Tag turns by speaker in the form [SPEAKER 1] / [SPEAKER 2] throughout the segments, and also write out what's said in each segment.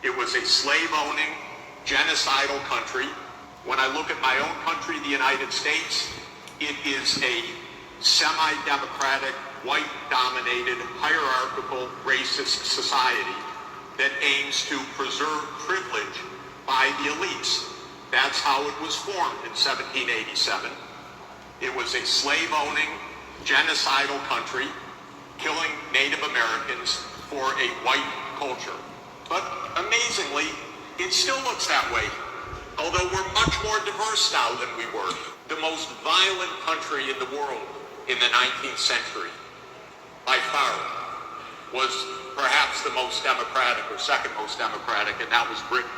[SPEAKER 1] It was a slave-owning, genocidal country. When I look at my own country, the United States, it is a semi-democratic, white-dominated, hierarchical, racist society that aims to preserve privilege by the elites. That's how it was formed in 1787. It was a slave-owning, genocidal country, killing Native Americans for a white culture. But amazingly, it still looks that way. Although we're much more diverse now than we were. The most violent country in the world in the 19th century, by far, was perhaps the most democratic or second most democratic, and that was Britain.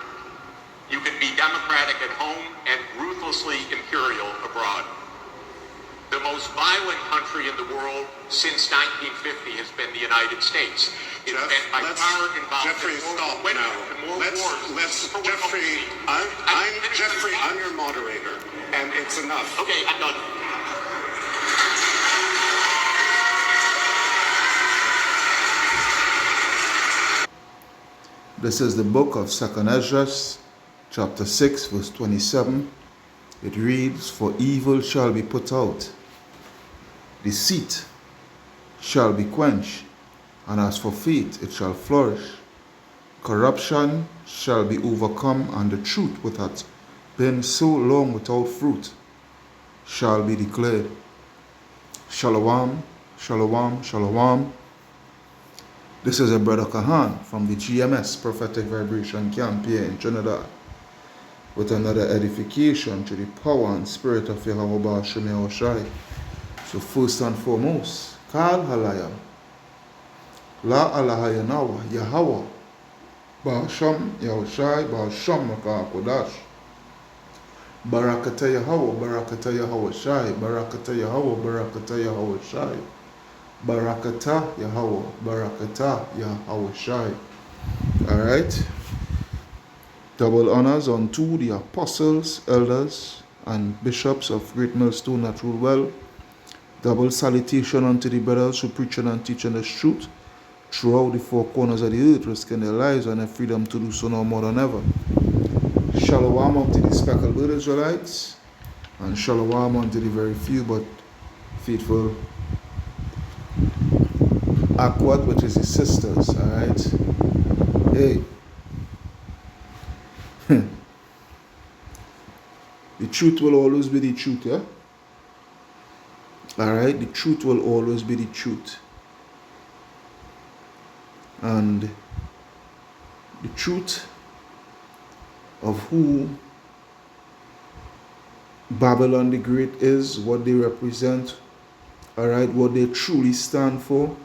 [SPEAKER 1] You can be democratic at home and ruthlessly imperial abroad. The most violent country in the world since 1950 has been the United States. It's been by far involved
[SPEAKER 2] Jeffrey, stop now. Jeffrey, Jeffrey, I'm your moderator, and it's enough.
[SPEAKER 1] Okay, I'm done.
[SPEAKER 3] This is the book of 2nd Ezra, chapter 6, verse 27. It reads, "For evil shall be put out, deceit shall be quenched, and as for faith, it shall flourish. Corruption shall be overcome, and the truth, which hath been so long without fruit, shall be declared." Shalom, shalom, shalom. This is a Brother Kahan from the GMS Prophetic Vibration Camp here in Trinidad, with another edification to the power and spirit of Yahweh Ba'ashem Yahushai. So first and foremost, Kal Halaya, La Alahaya Nawa, Yahweh Ba'ashem Yahushai, Ba'ashem Rakah Kodash. Barakata Yahweh, Barakata Yahushai, Barakata Yahweh, Barakata Yahushai. Barakata Yahweh, Barakata Yahushai. Alright. Double honors unto the apostles, elders, and bishops of Great Millstone that rule well. Double salutation unto the brothers who preach and teach the truth throughout the four corners of the earth, risking their lives and their freedom to do so now more than ever. Shalom unto the speckled blood Israelites, and shalom unto the very few but faithful Akwad, which is his sisters. Alright. Hey. The truth will always be the truth, yeah? Alright, the truth will always be the truth. And the truth of who Babylon the Great is, what they represent, alright, what they truly stand for,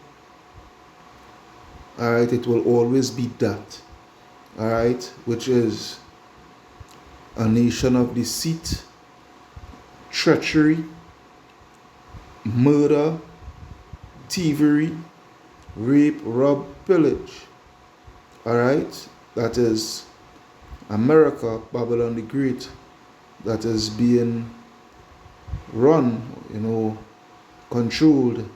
[SPEAKER 3] alright, it will always be that, alright, which is a nation of deceit, treachery, murder, thievery, rape, rob, pillage. Alright? That is America, Babylon the Great, that is being run, controlled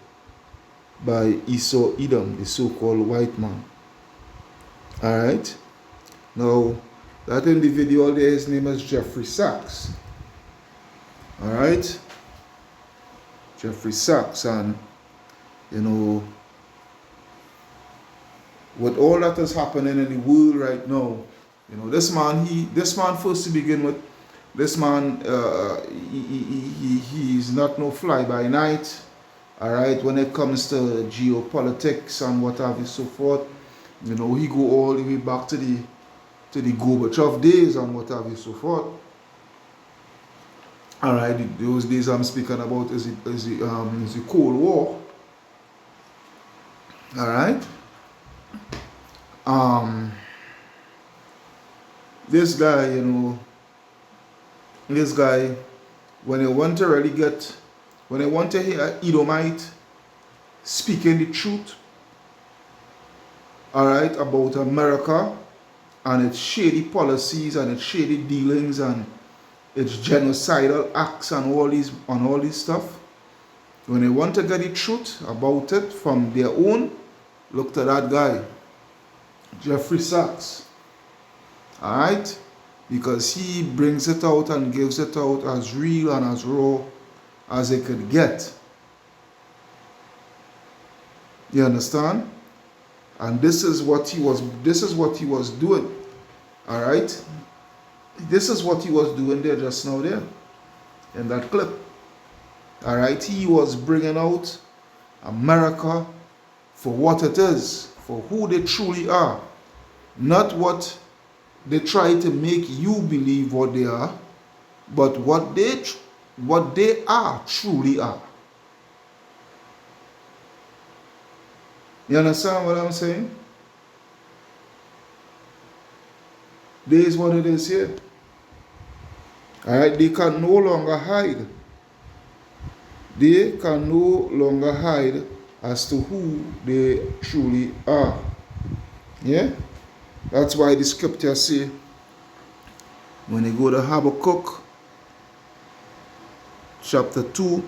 [SPEAKER 3] by Esau Edom, the so-called white man. Alright? Now, that individual there, his name is Jeffrey Sachs. Alright? Jeffrey Sachs, and with all that is happening in the world right now, this man first to begin with, this man he's not no fly by night. Alright, when it comes to geopolitics and what have you so forth, he go all the way back to the Gorbachev days and what have you so forth. Alright, those days I'm speaking about is the Cold War. Alright. This guy, when they want to hear Edomite speaking the truth, alright, about America and its shady policies and its shady dealings and its genocidal acts and all these stuff, when they want to get the truth about it from their own, look to that guy, Jeffrey Sachs. Alright? Because he brings it out and gives it out as real and as raw as it could get. You understand? And this is what he was doing. Alright? This is what he was doing there just now there. In that clip. Alright? He was bringing out America for what it is, for who they truly are. Not what they try to make you believe what they are, but what they are truly are. You understand what I'm saying? This is what it is here. Alright, they can no longer hide. They can no longer hide as to who they truly are. Yeah? That's why the scripture say, when you go to Habakkuk, chapter 2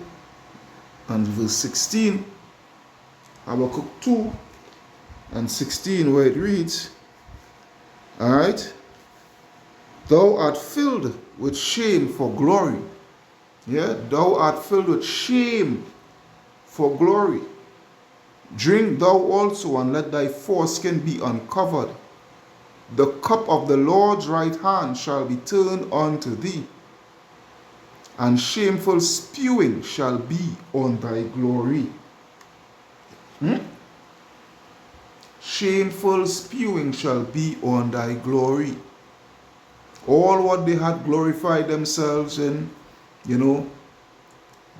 [SPEAKER 3] and verse 16, Habakkuk 2 and 16, where it reads, alright, thou art filled with shame for glory. Yeah, thou art filled with shame for glory. Drink thou also, and let thy foreskin be uncovered. The cup of the Lord's right hand shall be turned unto thee, and shameful spewing shall be on thy glory. Shameful spewing shall be on thy glory. All what they had glorified themselves in, you know,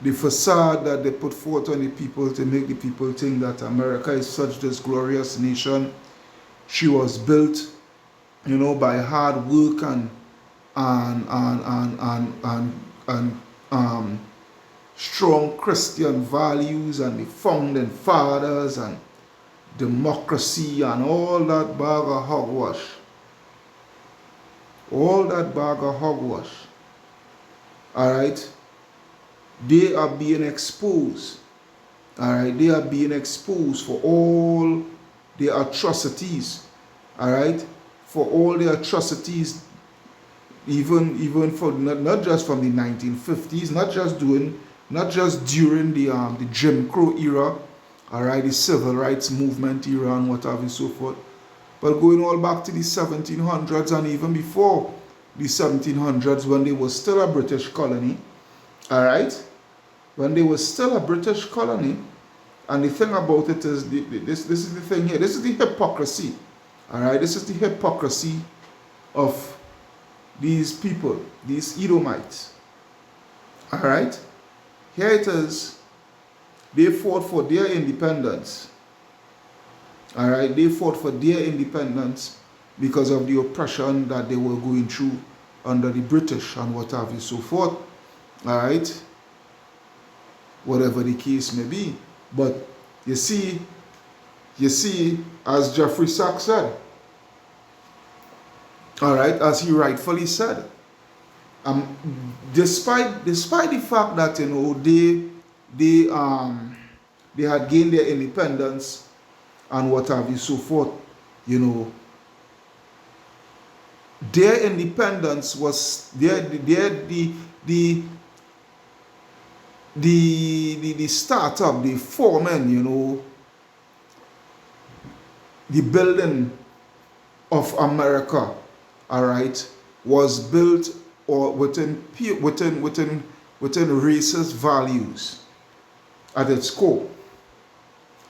[SPEAKER 3] the facade that they put forth on the people to make the people think that America is such this glorious nation. She was built, you know, by hard work and strong Christian values and the founding fathers and democracy and all that bag of hogwash. All that bag of hogwash. Alright? They are being exposed. Alright? They are being exposed for all the atrocities. Alright? For all the atrocities, even for not just from the 1950s, not just during the Jim Crow era, alright, the civil rights movement era and what have you, so forth, but going all back to the 1700s and even before the 1700s, when they were still a British colony. Alright? When they were still a British colony. And the thing about it is, this is the thing here. This is the hypocrisy. Alright? This is the hypocrisy of these people, these Edomites. Alright? Here it is. They fought for their independence. Alright? They fought for their independence because of the oppression that they were going through under the British and what have you, so forth. Alright? Whatever the case may be. But you see, as Jeffrey Sachs said, alright, as he rightfully said, despite the fact that, you know, they had gained their independence and what have you, so forth, you know, their independence was the startup, the forming, you know, the building of America, all right, was built or within racist values at its core,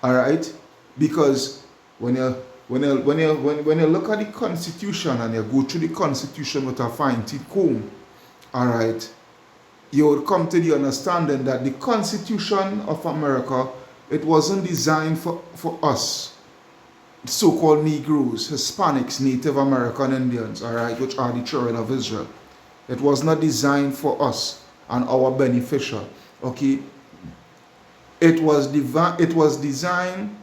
[SPEAKER 3] all right, because when you look at the Constitution and you go through the Constitution with a fine-tooth comb, all right, you would come to the understanding that the Constitution of America, it wasn't designed for us, so-called Negroes, Hispanics, Native American Indians, all right, which are the children of Israel. It was not designed for us and our beneficial, okay? It was designed,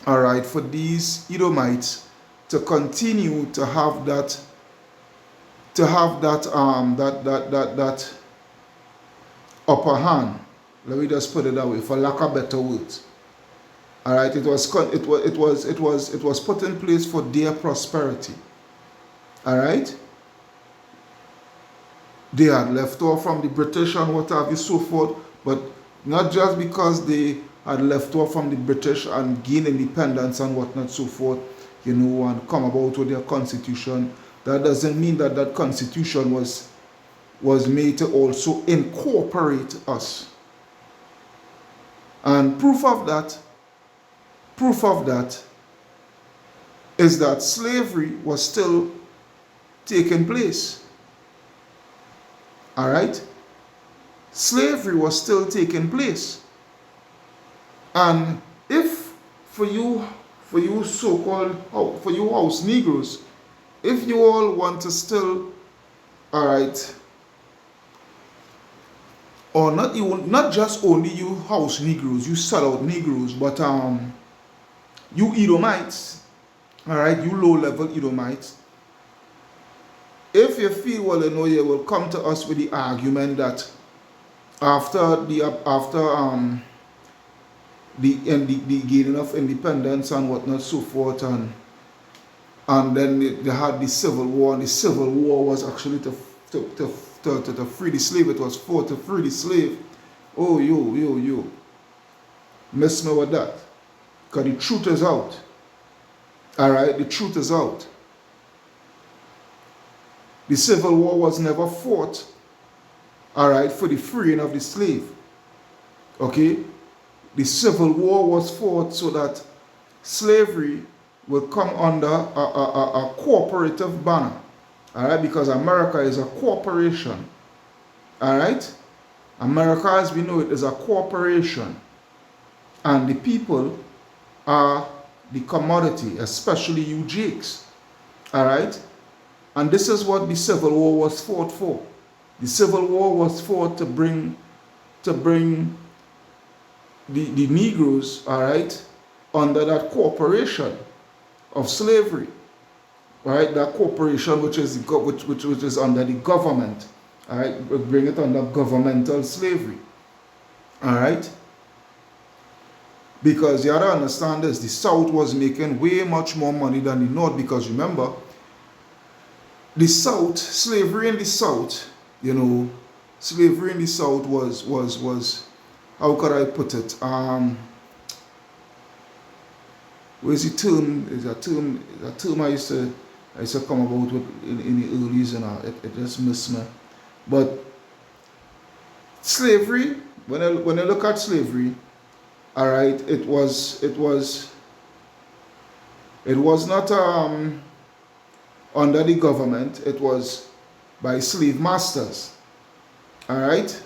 [SPEAKER 3] all right, for these Edomites to continue to have that upper hand. Let me just put it that way, for lack of better words. All right, it was put in place for their prosperity. All right. They had left off from the British and what have you, so forth, but not just because they had left off from the British and gained independence and whatnot, so forth, you know, and come about with their constitution. That doesn't mean that that constitution was made to also incorporate us. And proof of that is that slavery was still taking place. All right? Slavery was still taking place. And if for you so-called, for you house Negroes, if you all want to still, all right, or not just only you house Negroes, you sell out Negroes, but you Edomites, all right, you low-level Edomites, if you feel, well, you know, you will come to us with the argument that after the gaining of independence and whatnot, so forth, and then they had the Civil War, and the Civil War was actually to free the slave. It was fought to free the slave. Oh, you. Miss me with that. Because the truth is out. All right, the truth is out. The Civil War was never fought, all right, for the freeing of the slave. Okay? The Civil War was fought so that slavery will come under a cooperative banner. All right? Because America is a corporation. All right? America, as we know it, is a corporation. And the people are the commodity, especially you Jakes. All right? And this is what the Civil War was fought for. The Civil War was fought to bring the Negroes, all right, under that corporation of slavery, right? That corporation which is under the government, all right, bring it under governmental slavery, all right. Because you have to understand this: the South was making way much more money than the North. Because remember, the South, slavery in the South, you know, slavery in the South was how could I put it? Where's the term? Is a term I used to come about with in the early, you know, it just missed me. But slavery, when I look at slavery, all right, it was not under the government. It was by slave masters. All right.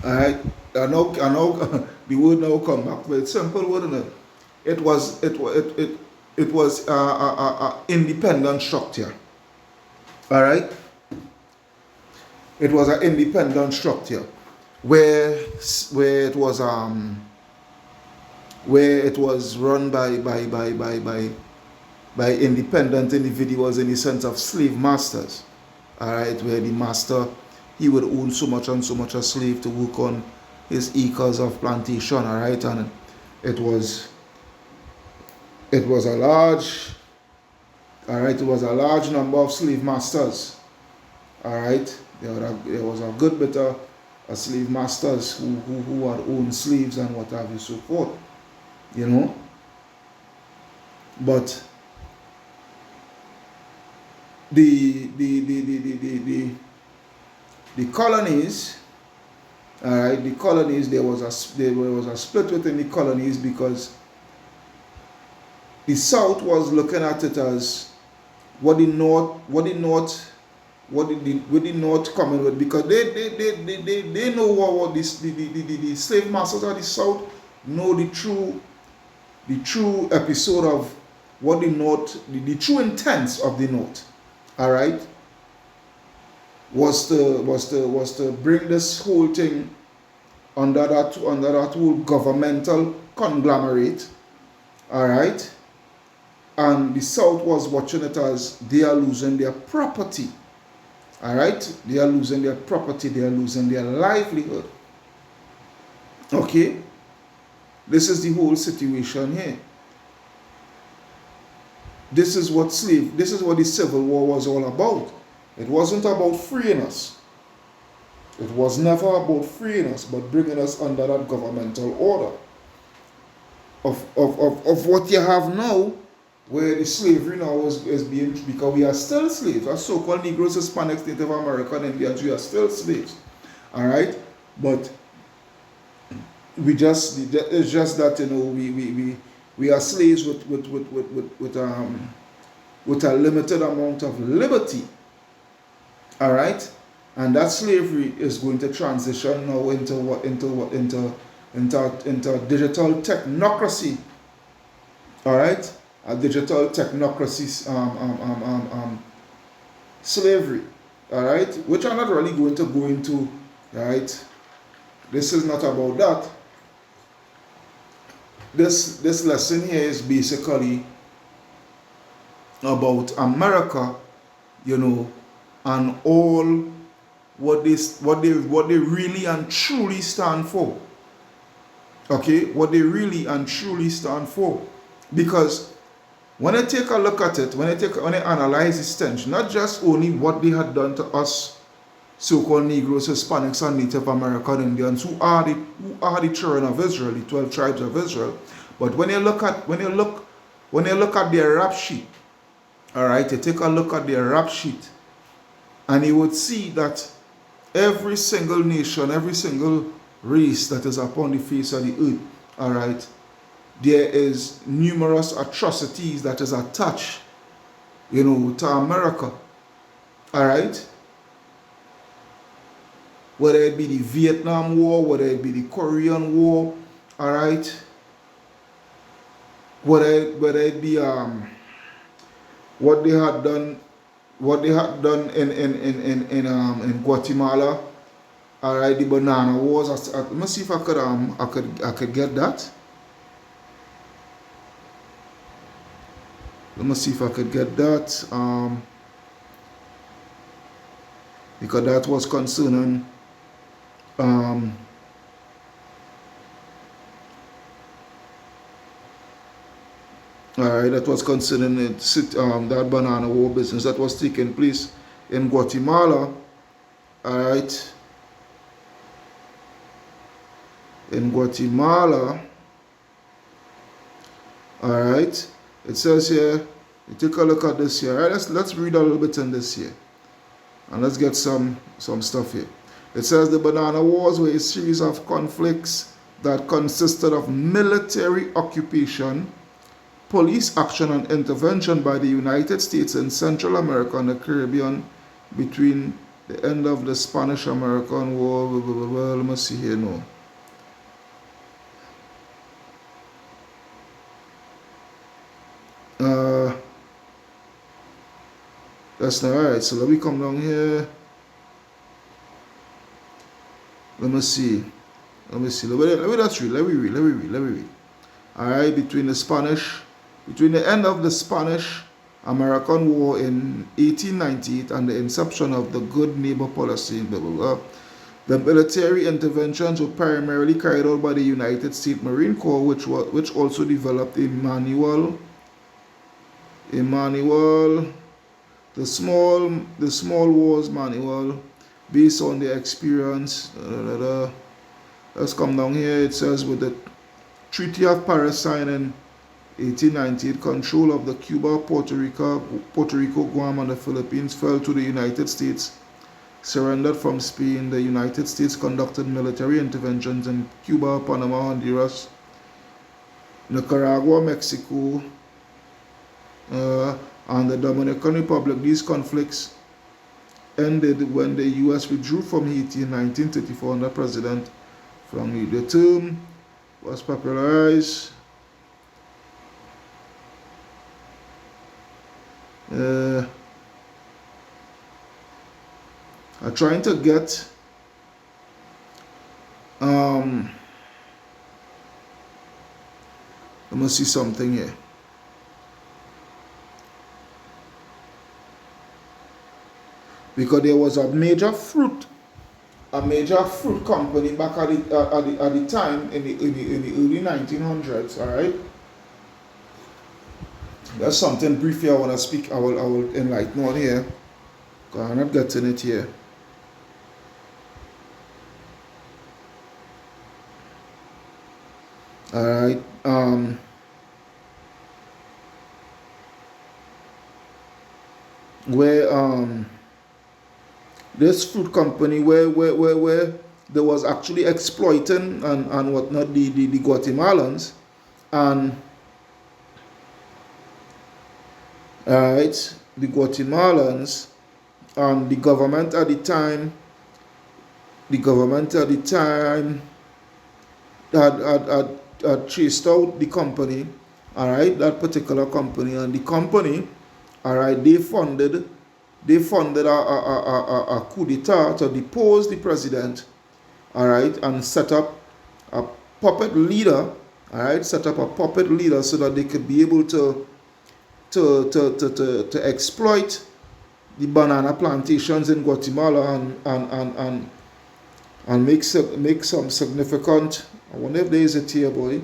[SPEAKER 3] I know the word now come back, but it's simple, wouldn't it? It was a independent structure. All right. It was an independent structure where it was run by independent individuals in the sense of slave masters. All right, where the master, he would own so much and so much a slave to work on his acres of plantation. All right, and it was a large, all right, it was a large number of slave masters. All right, there was a good bit of slave masters who had owned slaves and what have you, so forth, you know. But the colonies, all right, the colonies, there was a split within the colonies because the South was looking at it as what the North coming with, because they know what the slave masters of the South know the true episode of what the North, the true intents of the North, all right, was to bring this whole thing under that whole governmental conglomerate, all right, and the South was watching it as they are losing their property. All right, they are losing their property, they are losing their livelihood. Okay, this is the whole situation here. This is what the Civil War was all about. It wasn't about freeing us. It was never about freeing us, but bringing us under that governmental order of what you have now, where the slavery now is being, because we are still slaves. As so-called Negroes, Hispanics, Native American, Indians, we are still slaves. All right, but it's just that, you know, we are slaves with a limited amount of liberty. All right, and that slavery is going to transition now into digital technocracy. All right, a digital technocracy slavery. All right, which I'm not really going to go into. All right, this is not about that. This lesson here is basically about Amerikkka, you know, and all what they really and truly stand for. Okay, what they really and truly stand for. Because when I take a look at it, when I analyze this tension, not just only what they had done to us, so-called Negroes, Hispanics, and Native American Indians, who are the children of Israel, the 12 tribes of Israel, but when you look at their rap sheet, all right, you take a look at their rap sheet, and you would see that every single nation, every single race that is upon the face of the earth, all right, there is numerous atrocities that is attached, you know, to Amerikkka, all right. Whether it be the Vietnam War, whether it be the Korean War, all right. Whether it be what they had done in Guatemala, all right, the banana wars. Let me see if I could get that. Let me see if I could get that. Because that was concerning alright, that was concerning that banana war business that was taking place in Guatemala. Alright. In Guatemala. Alright. It says here, you take a look at this here. Alright, let's read a little bit in this here. And let's get some stuff here. It says the Banana Wars were a series of conflicts that consisted of military occupation, police action, and intervention by the United States in Central America and the Caribbean between the end of the Spanish-American War. Let me see here now. That's not alright. So let me come down here. Let me see. Let me just read. Let me read. Alright, between the end of the Spanish-American War in 1898 and the inception of the Good Neighbor policy, blah, blah, blah, the military interventions were primarily carried out by the United States Marine Corps, which also developed a manual, the Small Wars Manual, based on the experience. Let's come down here. It says with the Treaty of Paris signed in 1898, control of the Cuba, Puerto Rico, Guam, and the Philippines fell to the United States. Surrendered from Spain, the United States conducted military interventions in Cuba, Panama, Honduras, Nicaragua, Mexico, and the Dominican Republic. These conflicts ended when the U.S. withdrew from Haiti in 1934 under President Franklin. The term was popularized I'm trying to get let me see something here. Because there was a major fruit company back at the time in the early 1900s, all right? There's something brief here I want to speak. I will enlighten on here. I'm not getting it here. All right. Where this fruit company where there was actually exploiting and whatnot the Guatemalans, and alright, the Guatemalans, and the government at the time had chased out the company, alright, that particular company, and the company, alright, they funded a coup d'etat to depose the president, alright, and set up a puppet leader, alright, so that they could be able to exploit the banana plantations in Guatemala and make some significant. I wonder if there is a tier, boy.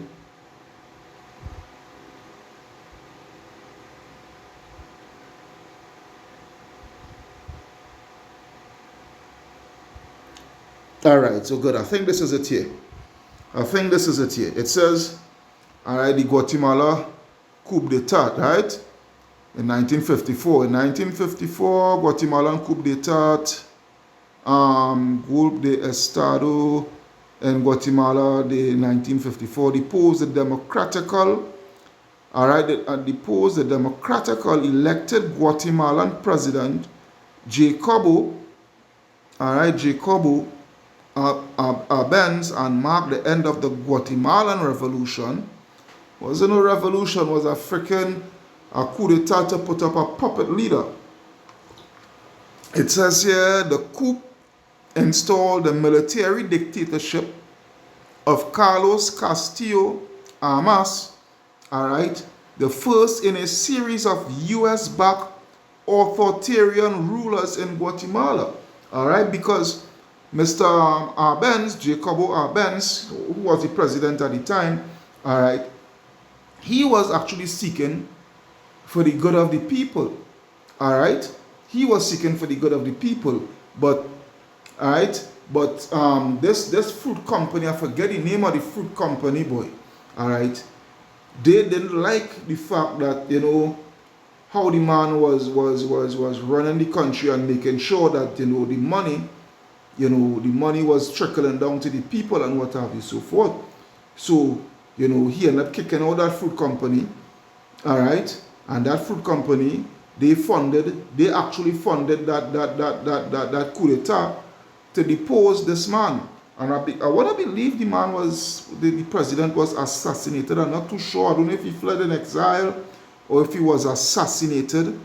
[SPEAKER 3] Alright, so good. I think this is it here. It says, alright, the Guatemala coup d'etat, right? In 1954. In 1954, Guatemalan coup d'etat, Golpe de Estado in Guatemala, the 1954, deposed the democratical elected Guatemalan president, Jacobo Arbenz, and marked the end of the Guatemalan Revolution. Wasn't a revolution, was a freaking coup d'etat to put up a puppet leader. It says here the coup installed the military dictatorship of Carlos Castillo Armas, alright, the first in a series of US-backed authoritarian rulers in Guatemala, alright, because Mr. Arbenz, Jacobo Arbenz, who was the president at the time, alright, he was actually seeking for the good of the people, alright, but alright, but this fruit company, I forget the name of the fruit company, boy, alright, they didn't like the fact that, you know, how the man was running the country and making sure that, you know, the money was trickling down to the people and what have you, so forth. So, you know, he ended up kicking out that fruit company, alright, and that fruit company, they actually funded that coup d'etat to depose this man. And I want to believe the man the president was assassinated. I'm not too sure. I don't know if he fled in exile or if he was assassinated.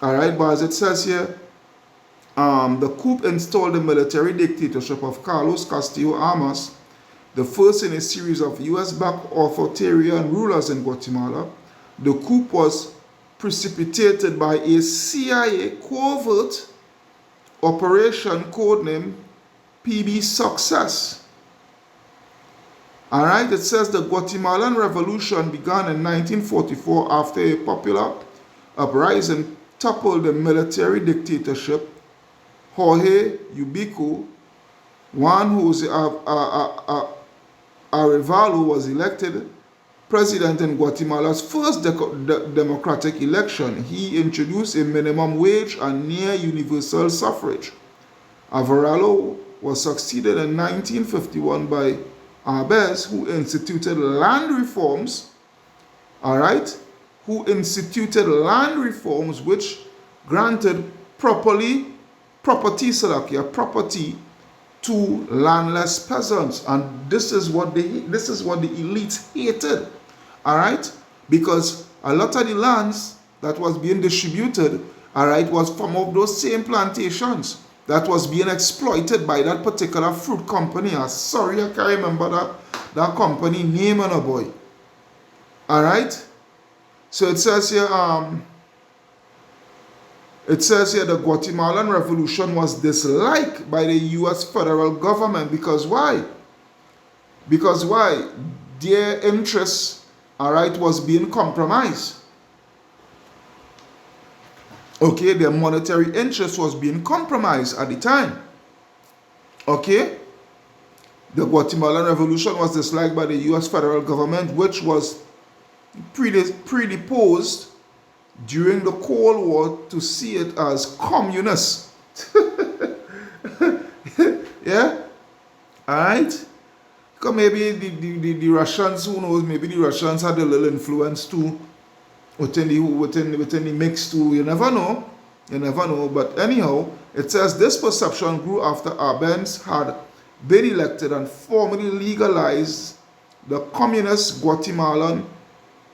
[SPEAKER 3] Alright, but as it says here, the coup installed the military dictatorship of Carlos Castillo Armas, the first in a series of US-backed authoritarian rulers in Guatemala. The coup was precipitated by a CIA covert operation codenamed PB Success. Alright, it says the Guatemalan Revolution began in 1944 after a popular uprising toppled the military dictatorship. Jorge Ubico, Juan Jose Arevalo, was elected president in Guatemala's first democratic election. He introduced a minimum wage and near universal suffrage. Arevalo was succeeded in 1951 by Arbenz, who instituted land reforms, which granted property to landless peasants. And this is what the elites hated, alright, because a lot of the lands that was being distributed, alright, was from of those same plantations that was being exploited by that particular fruit company. I'm sorry, I can't remember that company name, on a boy. Alright, so it says here, the Guatemalan Revolution was disliked by the US federal government. Because why? Their interests, alright, was being compromised. Okay, their monetary interest was being compromised at the time. Okay, the Guatemalan Revolution was disliked by the U.S. federal government, which was predisposed during the Cold War to see it as communist. Yeah, all right. Because maybe the Russians, who knows, maybe the Russians had a little influence too within the mix too. You never know. You never know. But anyhow, it says this perception grew after Arbenz had been elected and formally legalized the Communist Guatemalan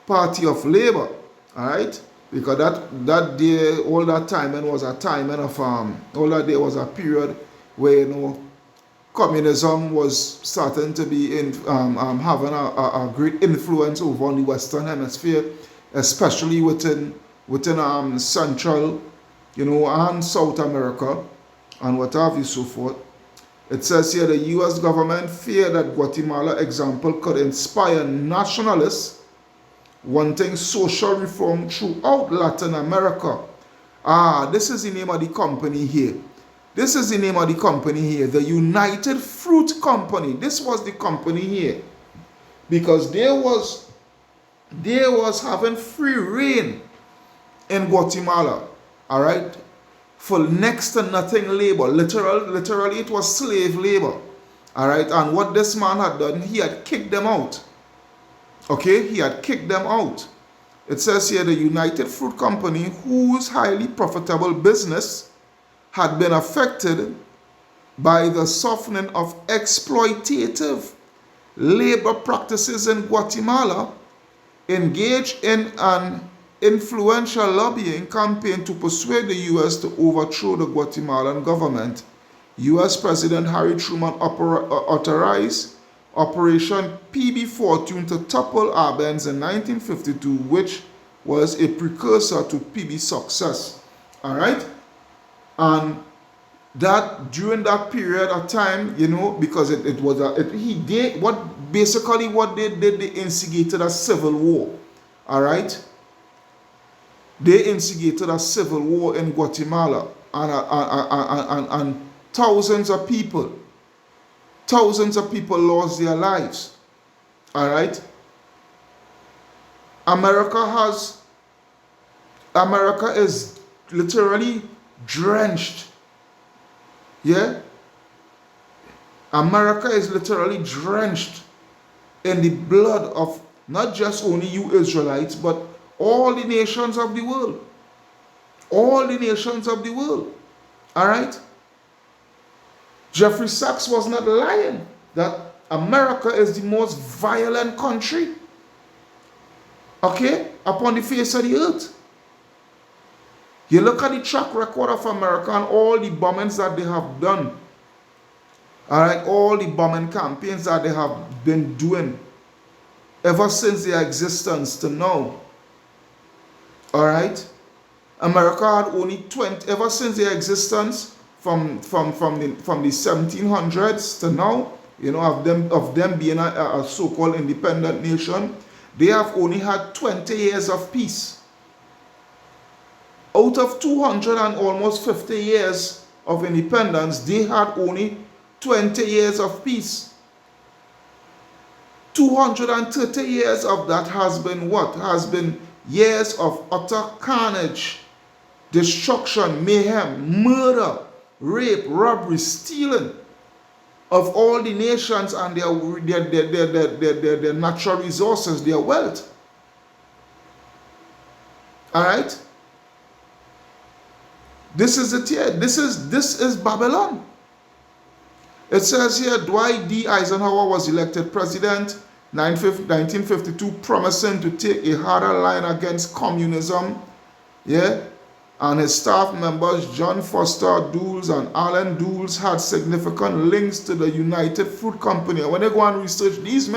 [SPEAKER 3] Party of Labor. Alright? Because that day, all that time and was a time and of all that day was a period where communism was starting to be having a great influence over on the Western Hemisphere, especially within Central, and South America, and what have you, so forth. It says here the U.S. government feared that Guatemala example could inspire nationalists wanting social reform throughout Latin America. This is the name of the company here. This is the name of the company here, the United Fruit Company. This was the company here, because there was having free reign in Guatemala, all right, for next to nothing labor. Literally, it was slave labor, all right. And what this man had done, he had kicked them out. Okay, he had kicked them out. It says here the United Fruit Company, whose highly profitable business had been affected by the softening of exploitative labor practices in Guatemala, engaged in an influential lobbying campaign to persuade the U.S. to overthrow the Guatemalan government. U.S. President Harry Truman authorized Operation PB Fortune to topple Arbenz in 1952, which was a precursor to PB Success. All right? And that during that period of time, because what they did, they instigated a civil war. All right? They instigated a civil war in Guatemala, and thousands of people lost their lives. All right? America is literally drenched. Yeah? America is literally drenched in the blood of not just only you Israelites, but all the nations of the world. All the nations of the world. Alright? Jeffrey Sachs was not lying that America is the most violent country, okay, upon the face of the earth. You look at the track record of America and all the bombings that they have done. Alright, all the bombing campaigns that they have been doing ever since their existence to now. Alright? America had only 20, ever since their existence from the 1700s to now, of them being a so-called independent nation, they have only had 20 years of peace. Out of 200 and almost 50 years of independence, they had only 20 years of peace. 230 years of that has been what? Has been years of utter carnage, destruction, mayhem, murder, rape, robbery, stealing of all the nations and their natural resources, their wealth. Alright? This is it here. This is Babylon. It says here, Dwight D. Eisenhower was elected president 1952, promising to take a harder line against communism. Yeah? And his staff members, John Foster Dulles and Alan Dulles, had significant links to the United Fruit Company. And when they go and research these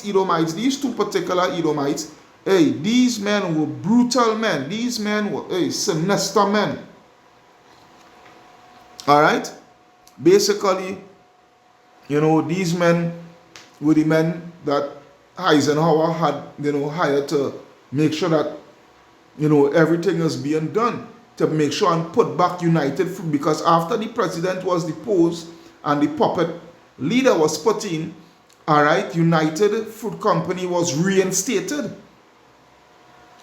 [SPEAKER 3] Edomites, these two particular Edomites, these men were brutal men. These men were sinister men. Alright? Basically, these men were the men that Eisenhower had, hired to make sure that everything is being done to make sure and put back United Fruit, because after the president was deposed and the puppet leader was put in, all right, United Fruit Company was reinstated.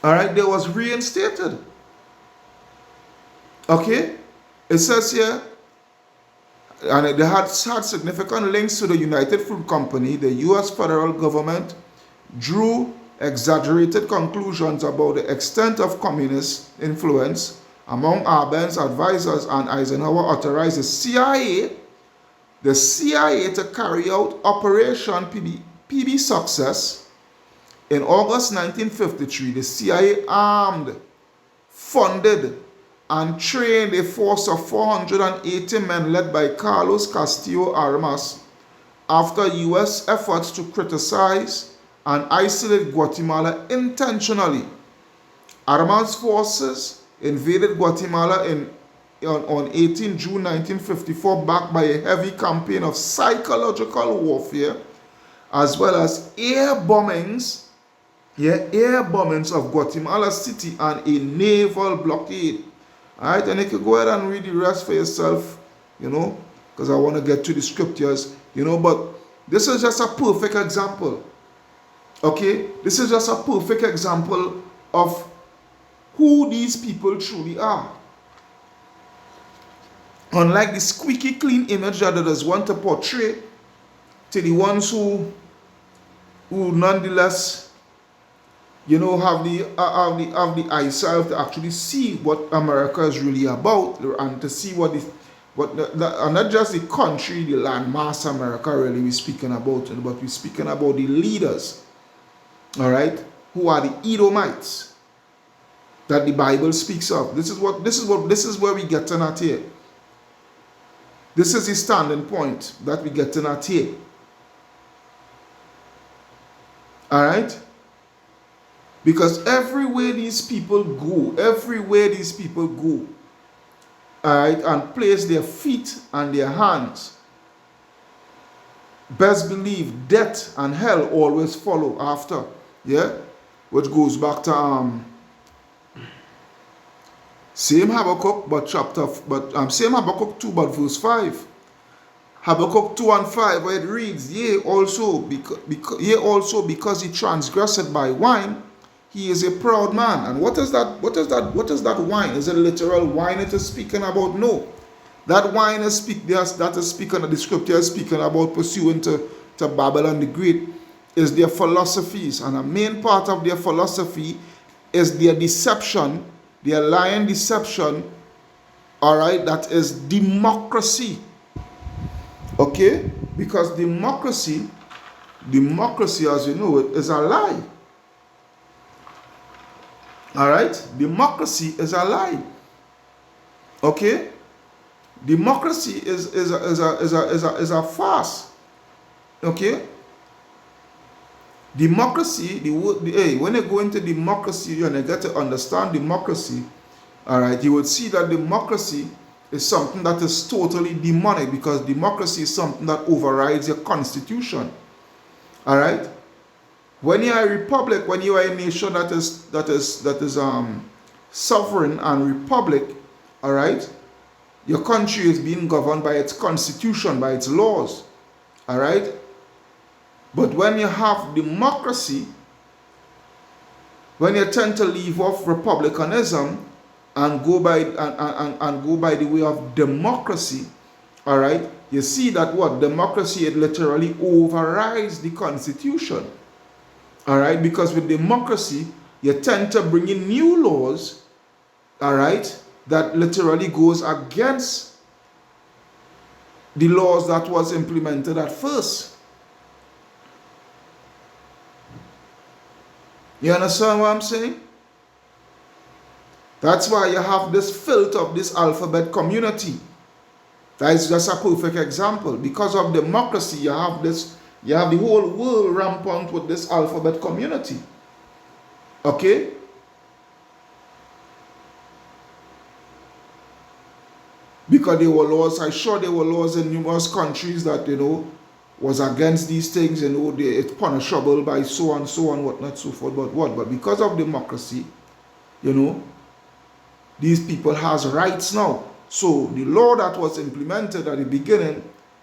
[SPEAKER 3] All right, they was reinstated. Okay, it says here, and they had significant links to the United Fruit Company. The U.S. federal government drew exaggerated conclusions about the extent of communist influence among Arbenz advisors, and Eisenhower authorized the CIA to carry out Operation PB Success. In August 1953, the CIA armed, funded, and trained a force of 480 men led by Carlos Castillo Armas after U.S. efforts to criticize and isolate Guatemala intentionally. Armas forces invaded Guatemala on 18 June 1954, backed by a heavy campaign of psychological warfare as well as air bombings of Guatemala City and a naval blockade. Alright, and you can go ahead and read the rest for yourself, because I want to get to the scriptures, but this is just a perfect example. Okay, this is just a perfect example of who these people truly are. Unlike the squeaky clean image that others want to portray, to the ones who nonetheless, have the eyesight to actually see what America is really about, and to see and not just the country, the landmass America really we're speaking about, but we're speaking about the leaders, all right, who are the Edomites that the Bible speaks of. This is where we get at here. This is the standing point that we get at here. All right. Because everywhere these people go, all right, and place their feet and their hands, best believe death and hell always follow after. Yeah, which goes back to same Habakkuk, same Habakkuk 2, but verse 5. Habakkuk 2 and 5, where it reads, Yea also because he transgressed by wine, he is a proud man. And what is that wine? Is it literal wine it is speaking about? No. That wine is speaking, the scripture is speaking about pursuing to Babylon the Great, is their philosophies. And a main part of their philosophy is their deception, their lying deception, all right, that is democracy. Okay? Because democracy, as you know, it is a lie. All right? Democracy is a lie. Okay? Democracy is a farce. Okay? Democracy, when you go into democracy, you get to understand democracy. All right? You would see that democracy is something that is totally demonic, because democracy is something that overrides your constitution. All right? When you are a republic, when you are a nation that is sovereign and republic, all right, your country is being governed by its constitution, by its laws, all right. But when you have democracy, when you tend to leave off republicanism and go by the way of democracy, all right, you see that democracy, it literally overrides the constitution. All right, because with democracy, you tend to bring in new laws, all right, that literally goes against the laws that was implemented at first. You understand what I'm saying? That's why you have this filth of this alphabet community. That is just a perfect example. Because of democracy, you have the whole world rampant with this alphabet community. Okay? Because there were laws, I'm sure there were laws in numerous countries that, was against these things, it's punishable by so and so and whatnot, so forth. But because of democracy, You know, these people has rights now. So the law that was implemented at the beginning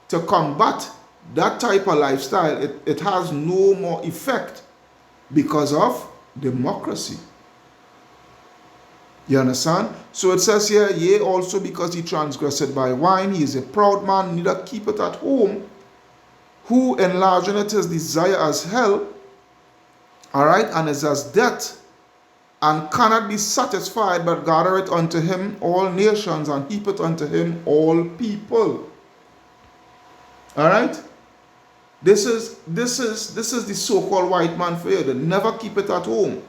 [SPEAKER 3] to combat that type of lifestyle, it has no more effect because of democracy. You understand? So it says here, yea, also because he transgressed by wine, he is a proud man, neither keepeth at home, who enlarging it his desire as hell, all right, and is as death, and cannot be satisfied, but gathereth unto him all nations, and heapeth unto him all people. All right? This is the so-called white man for you. They never keep it at home.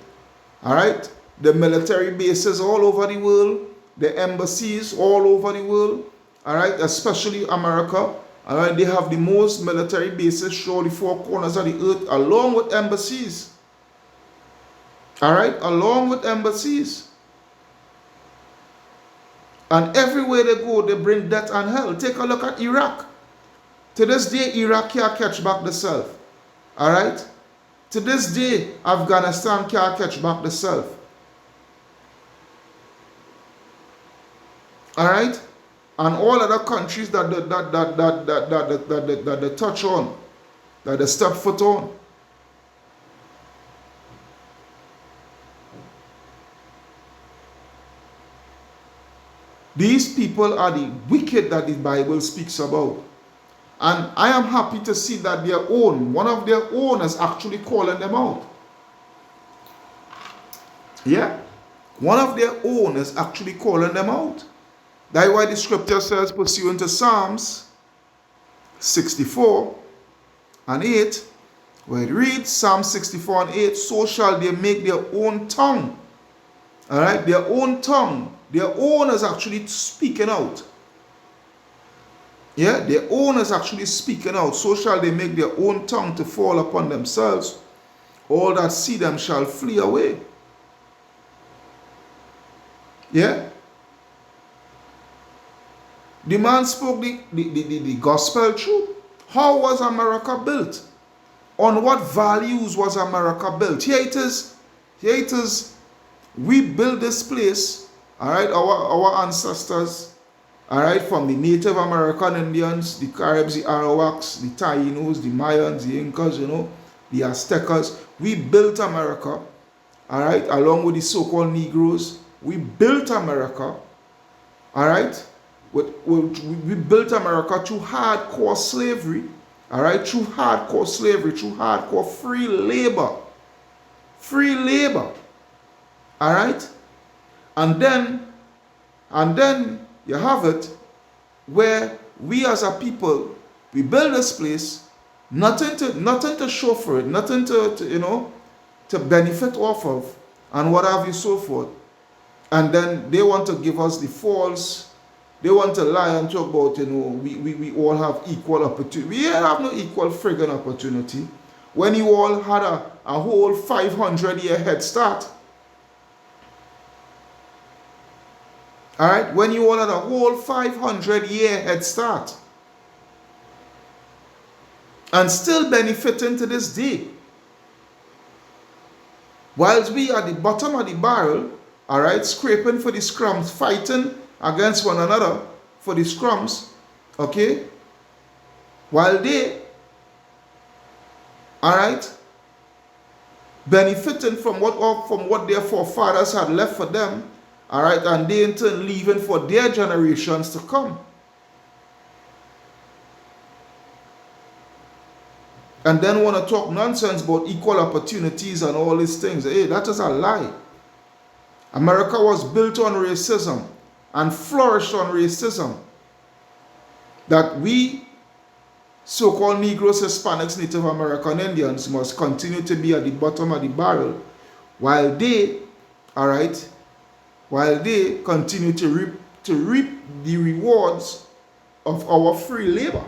[SPEAKER 3] All right? The military bases all over the world, the embassies all over the world, all right, especially America. All right, they have the most military bases throughout the four corners of the earth, along with embassies. All right, along with embassies. And everywhere they go, they bring death and hell. Take a look at Iraq. To this day, Iraq can't catch back themselves. All right? To this day, Afghanistan can't catch back themselves. All right? And all other countries that they touch on, that they step foot on. These people are the wicked that the Bible speaks about. And I am happy to see that one of their own is actually calling them out. Yeah? One of their own is actually calling them out. That's why the scripture says, pursuant to Psalms 64 and 8, where it reads, Psalm 64 and 8, so shall they make their own tongue. All right? Their own tongue. Their own is actually speaking out. Yeah, their own is actually speaking out. So shall they make their own tongue to fall upon themselves. All that see them shall flee away. Yeah. The man spoke the gospel truth. How was America built? On what values was America built? Here it is. Here it is. We built this place. All right, our ancestors. All right, from the Native American Indians, the Caribs, the Arawaks, the Tainos, the Mayans, the Incas, you know, the Aztecas. We built America, all right, along with the so-called Negroes. We built America, all right. We built America through hardcore slavery, all right, through hardcore slavery, through hardcore free labor, all right. And then you have it where we as a people, we build this place, nothing to show for it, nothing to benefit off of, and what have you, so forth. And then they want to give us the false, they want to lie and talk about, we all have equal opportunity. We have no equal friggin' opportunity. When you all had a whole 500-year head start. All right, when you all had a whole 500-year head start and still benefiting to this day, whilst we are at the bottom of the barrel, all right, scraping for the scrums, fighting against one another for the scrums, okay, while they, all right, benefiting from what their forefathers had left for them. All right, and they in turn leaving for their generations to come. And then want to talk nonsense about equal opportunities and all these things. Hey, that is a lie. America was built on racism and flourished on racism. That we, so-called Negroes, Hispanics, Native American Indians, must continue to be at the bottom of the barrel while they, all right, while they continue to reap the rewards of our free labor.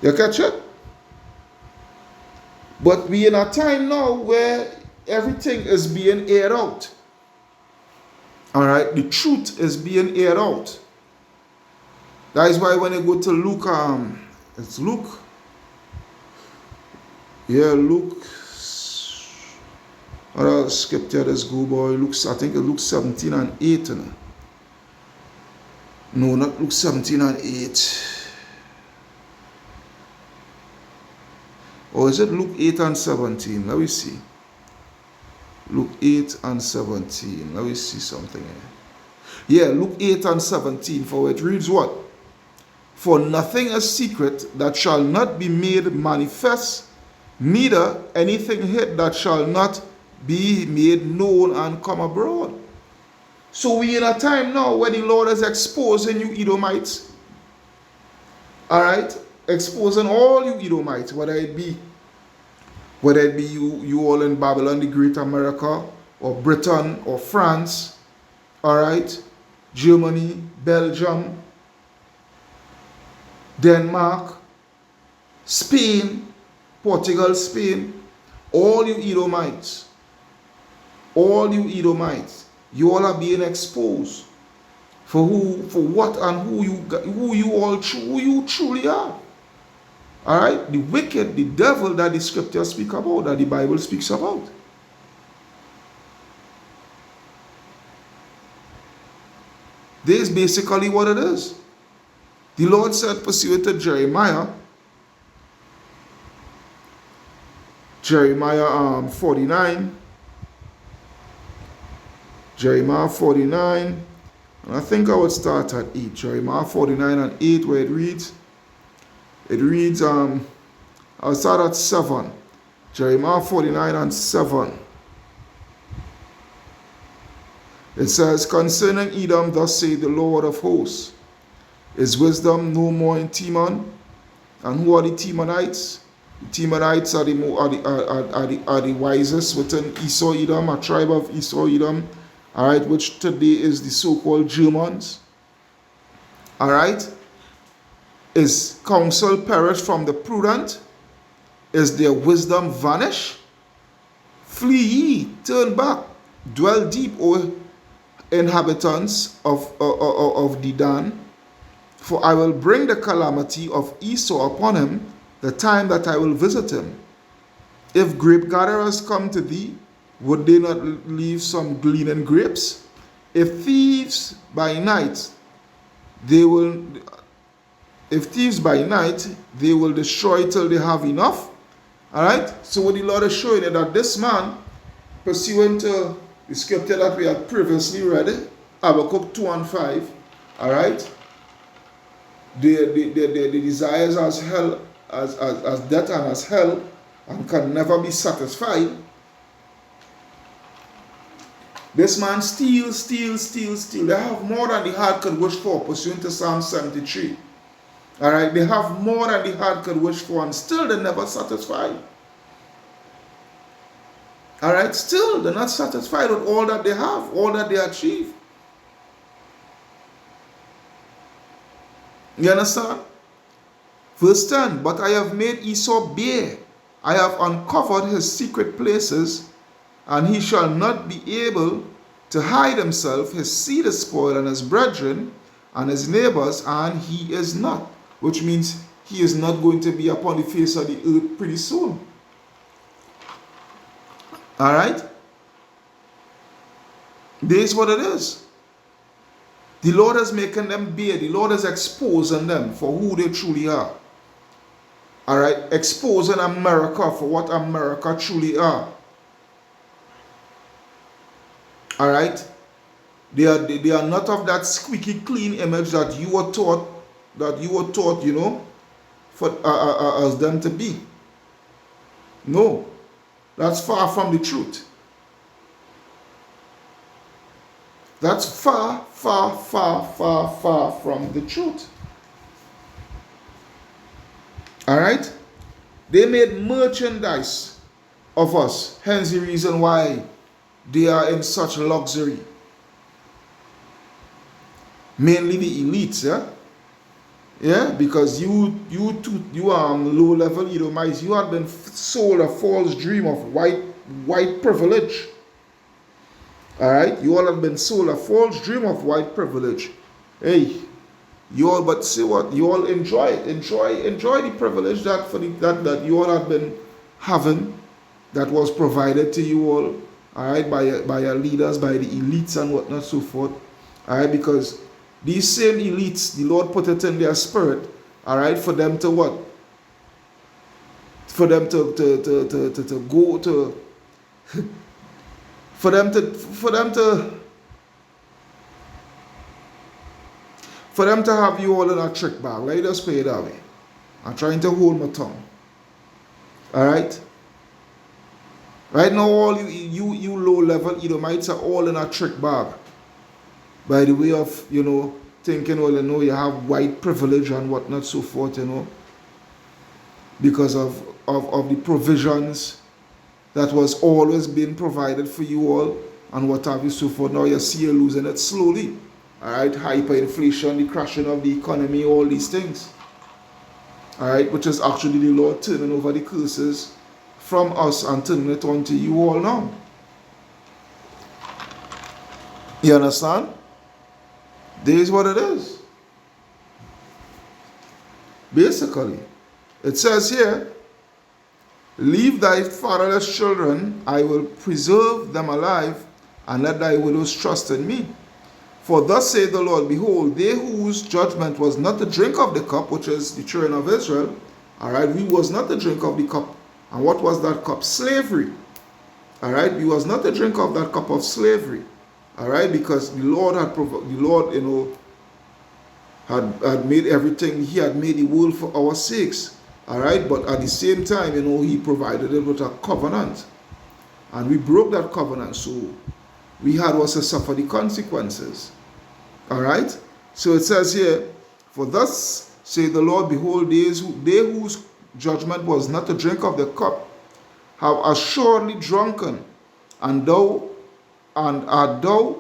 [SPEAKER 3] You catch it? But we in a time now where everything is being aired out. All right, the truth is being aired out. That is why when you go to Luke, it's Luke Yeah, Luke. Other scripture, let's go, boy. Luke, I think it's Luke 17 and 8. No, not Luke 17 and 8. Or is it Luke 8 and 17? Let me see. Luke 8 and 17. Let me see something here. Yeah, Luke 8 and 17. For it reads what? For nothing is secret that shall not be made manifest, neither anything hid that shall not be made known and come abroad. So we in a time now where the Lord is exposing you Edomites. Alright? Exposing all you Edomites, whether it be you all in Babylon, the Great America, or Britain, or France, alright? Germany, Belgium, Denmark, Spain, Portugal, Spain, all you Edomites, you all are being exposed for what and who you truly are. All right, the wicked, the devil that the scriptures speak about, that the Bible speaks about. This is basically what it is. The Lord said, pursuant to Jeremiah 49. Jeremiah 49, and I think I would start at 8. Jeremiah 49 and 8, where it reads, I'll start at 7. Jeremiah 49 and 7. It says, concerning Edom, thus saith the Lord of hosts, is wisdom no more in Teman? And who are the Temanites? The Temanites are the wisest within Esau Edom, a tribe of Esau Edom, all right, which today is the so-called Germans. All right. Is counsel perished from the prudent? Is their wisdom vanished? Flee ye, turn back, dwell deep, O inhabitants of Dedan, for I will bring the calamity of Esau upon him, the time that I will visit him. If grape gatherers come to thee, would they not leave some gleaning grapes? If thieves by night, they will destroy till they have enough. Alright? So what the Lord is showing you that this man, pursuant to the scripture that we had previously read, Habakkuk 2 and 5, alright? The desires as hell, as death and as hell, and can never be satisfied. This man steals. They have more than the heart could wish for, pursuant to Psalm 73. Alright, they have more than the heart could wish for, and still they're never satisfied. Alright, still they're not satisfied with all that they have, all that they achieve. You understand? Verse 10, but I have made Esau bare. I have uncovered his secret places, and he shall not be able to hide himself. His seed is spoiled, and his brethren, and his neighbors, and he is not. Which means he is not going to be upon the face of the earth pretty soon. Alright? This is what it is. The Lord is making them bare. The Lord is exposing them for who they truly are. Alright? Exposing America for what America truly are. Alright? They are not of that squeaky clean image that you were taught, you know, for as them to be. No. That's far from the truth. That's far from the truth. Alright? They made merchandise of us. Hence the reason why they are in such luxury. Mainly the elites, yeah? Yeah, because you are low level Edomites. You have been sold a false dream of white privilege. Alright, you all have been sold a false dream of white privilege. Hey, you all, but see what? You all enjoy it. Enjoy the privilege that you all have been having, that was provided to you all right, by your leaders, by the elites and whatnot, so forth, all right, because these same elites, the Lord put it in their spirit, all right, for them to what? For them to go to, for them to have you all in a trick bag. Let me just put it that way. I'm trying to hold my tongue. All right. Right now, all you low level Edomites are all in a trick bag. By the way of, thinking, well, you have white privilege and whatnot, so forth, because of the provisions that was always being provided for you all and what have you, so forth. Now you see you're losing it slowly. All right, hyperinflation, the crashing of the economy, all these things. All right, which is actually the Lord turning over the curses from us and turning it on to you all now. You understand? This is what it is. Basically, it says here, leave thy fatherless children, I will preserve them alive, and let thy widows trust in me. For thus saith the Lord, behold, they whose judgment was not to drink of the cup, which is the children of Israel, all right, we was not to drink of the cup. And what was that cup? Slavery. All right, we was not to drink of that cup of slavery. All right, because the Lord had made everything. He had made the world for our sakes. All right, but at the same time, He provided it with a covenant, and we broke that covenant, so we had also suffer the consequences. All right, so it says here, for thus saith the Lord, behold, they whose judgment was not to drink of the cup have assuredly drunken, and art thou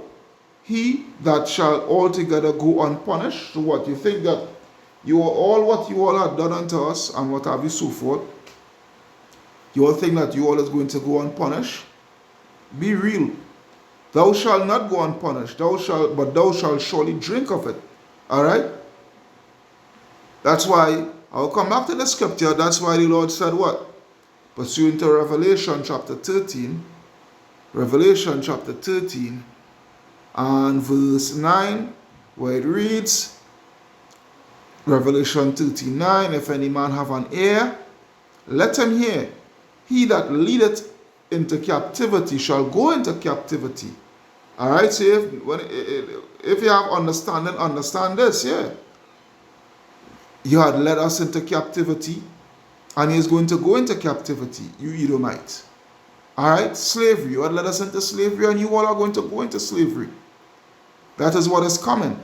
[SPEAKER 3] he that shall altogether go unpunished? So what, you think that you are all what you all have done unto us and what have you, so forth? You all think that you all is going to go unpunished? Be real. Thou shalt not go unpunished, but thou shalt surely drink of it. All right? That's why, I'll come back to the scripture, that's why the Lord said what? Pursuant to Revelation chapter 13, and verse 9, where it reads, Revelation 13:9, if any man have an ear, let him hear. He that leadeth into captivity shall go into captivity. All right, so if you have understanding, understand this, yeah. You had led us into captivity, and He is going to go into captivity, you Edomite. All right, slavery. You had led us into slavery, and you all are going to go into slavery. That is what is coming.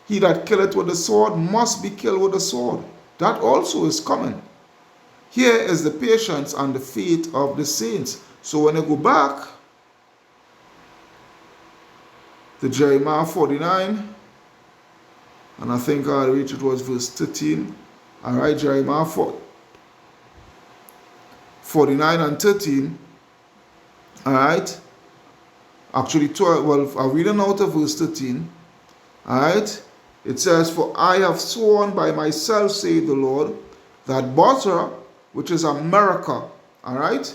[SPEAKER 3] He that killeth with the sword must be killed with the sword. That also is coming. Here is the patience and the faith of the saints. So when you go back to Jeremiah 49, and I think I'll reach it was verse 13. All right, Jeremiah 49 and 13. All right. Actually, 12. Well, I'm reading out of verse 13. All right. It says, for I have sworn by myself, saith the Lord, that Bosra, which is Amerikkka, all right.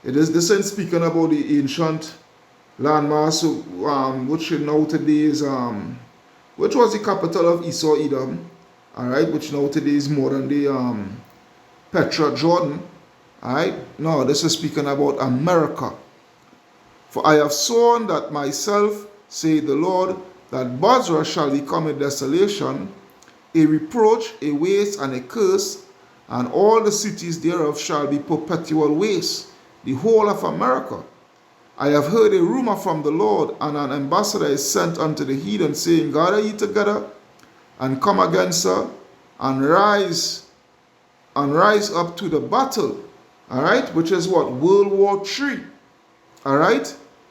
[SPEAKER 3] This ain't speaking about the ancient landmass, which now today is which was the capital of Esau Edom, all right, which now today is modern day Petra, Jordan, all right. No, this is speaking about Amerikkka. For I have sworn that myself, saith the Lord, that Bosra shall become a desolation, a reproach, a waste, and a curse, and all the cities thereof shall be perpetual waste, the whole of Amerikkka. I have heard a rumor from the Lord, and an ambassador is sent unto the heathen, saying, gather ye together, and come against her, and rise up to the battle. All right, which is what? World War III. All right,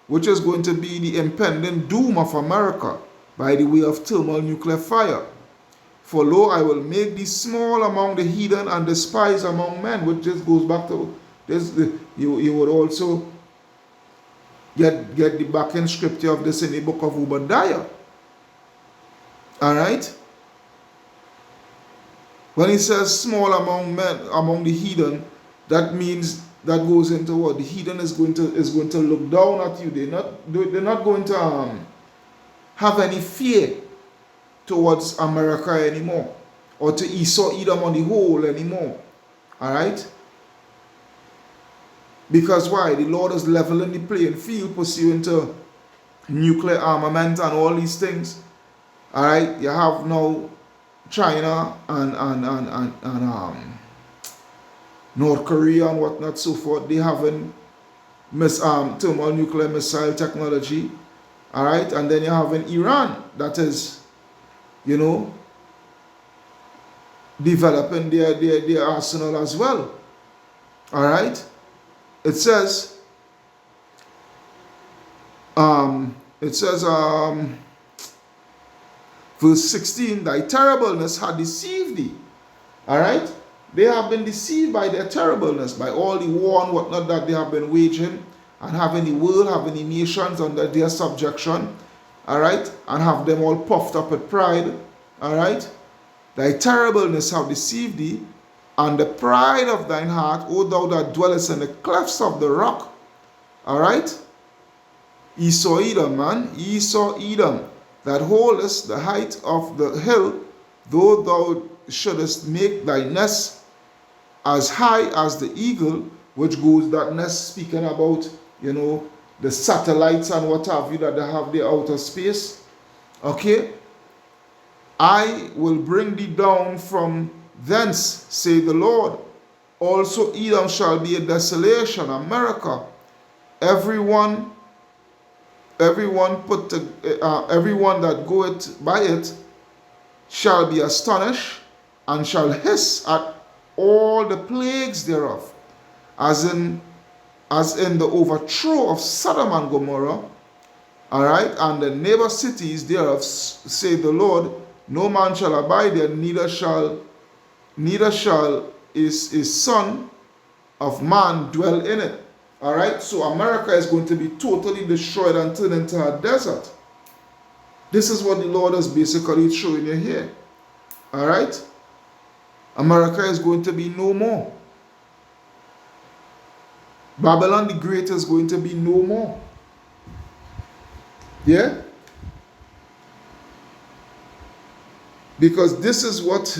[SPEAKER 3] which is going to be the impending doom of America by the way of thermal nuclear fire. For lo, I will make thee small among the heathen and despised among men, which just goes back to this. You would also get the backing scripture of this in the book of Obadiah. All right. When he says small among men, among the heathen, that means that goes into what? The heathen is going to look down at you. They're not going to have any fear towards America anymore, or to Esau Edom on the whole anymore. Alright? Because why? The Lord is leveling the playing field pursuant to nuclear armament and all these things. Alright? You have now China and North Korea and whatnot, so forth. They having thermonuclear missile technology. Alright? And then you have in Iran that is, developing their arsenal as well. Alright? It says, verse 16, thy terribleness had deceived thee. Alright? They have been deceived by their terribleness, by all the war and whatnot that they have been waging, and having the world, having the nations under their subjection. Alright? And have them all puffed up with pride. Alright? Thy terribleness have deceived thee, and the pride of thine heart, O thou that dwellest in the clefts of the rock. Alright? Esau Edom, man. Esau Edom, that holdest the height of the hill, though thou shouldest make thy nest as high as the eagle, which goes, that nest speaking about, the satellites and what have you that they have the outer space. Okay? I will bring thee down from thence, say the Lord. Also Edom shall be a desolation, Amerikkka. Everyone that goeth by it shall be astonished, and shall hiss at all the plagues thereof, as in the overthrow of Sodom and Gomorrah. Alright, and the neighbor cities thereof, say the Lord. No man shall abide there, neither shall his son of man dwell in it. Alright, so Amerikkka is going to be totally destroyed and turned into a desert. This is what the Lord is basically showing you here. Alright, Amerikkka is going to be no more. Babylon the Great is going to be no more. Yeah? Because this is what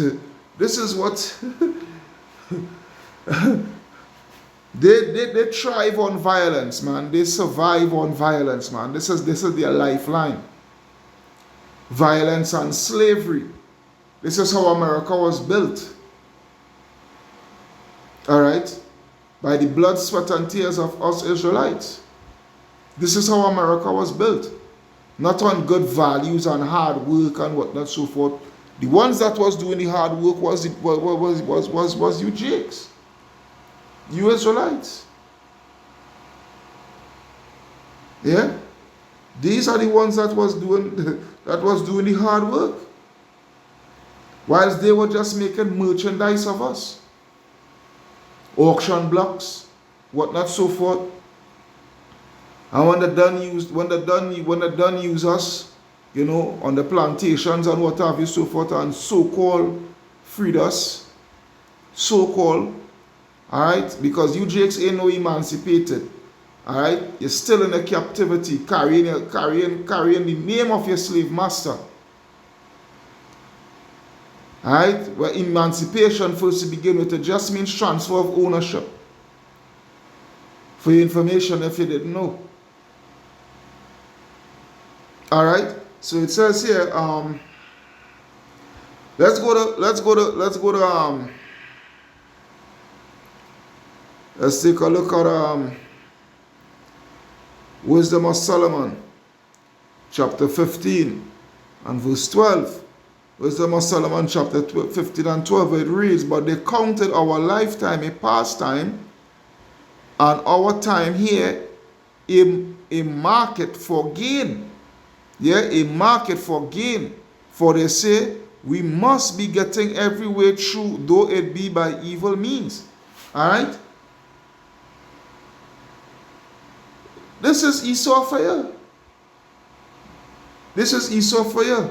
[SPEAKER 3] they thrive on violence, man. They survive on violence, man. This is their lifeline. Violence and slavery. This is how America was built. Alright? By the blood, sweat, and tears of us Israelites. This is how America was built. Not on good values and hard work and whatnot, so forth. The ones that was doing the hard work was you Jakes. You Israelites. Yeah? These are the ones that was doing the hard work. Whilst they were just making merchandise of us. Auction blocks, whatnot, so forth. And when they done use us, on the plantations and what have you, so forth, and so-called freed us, so-called, alright, because you Jakes ain't no emancipated, alright, you're still in a captivity, carrying the name of your slave master, alright, where emancipation first to begin with, it just means transfer of ownership, for your information if you didn't know, alright. So it says here, let's take a look at Wisdom of Solomon, chapter 15 and verse 12. Wisdom of Solomon, chapter 15 and 12, it reads, but they counted our lifetime a pastime, and our time here a market for gain. Yeah, a market for gain. For they say, we must be getting every way through, though it be by evil means. Alright? This is Esau for you. This is Esau for you.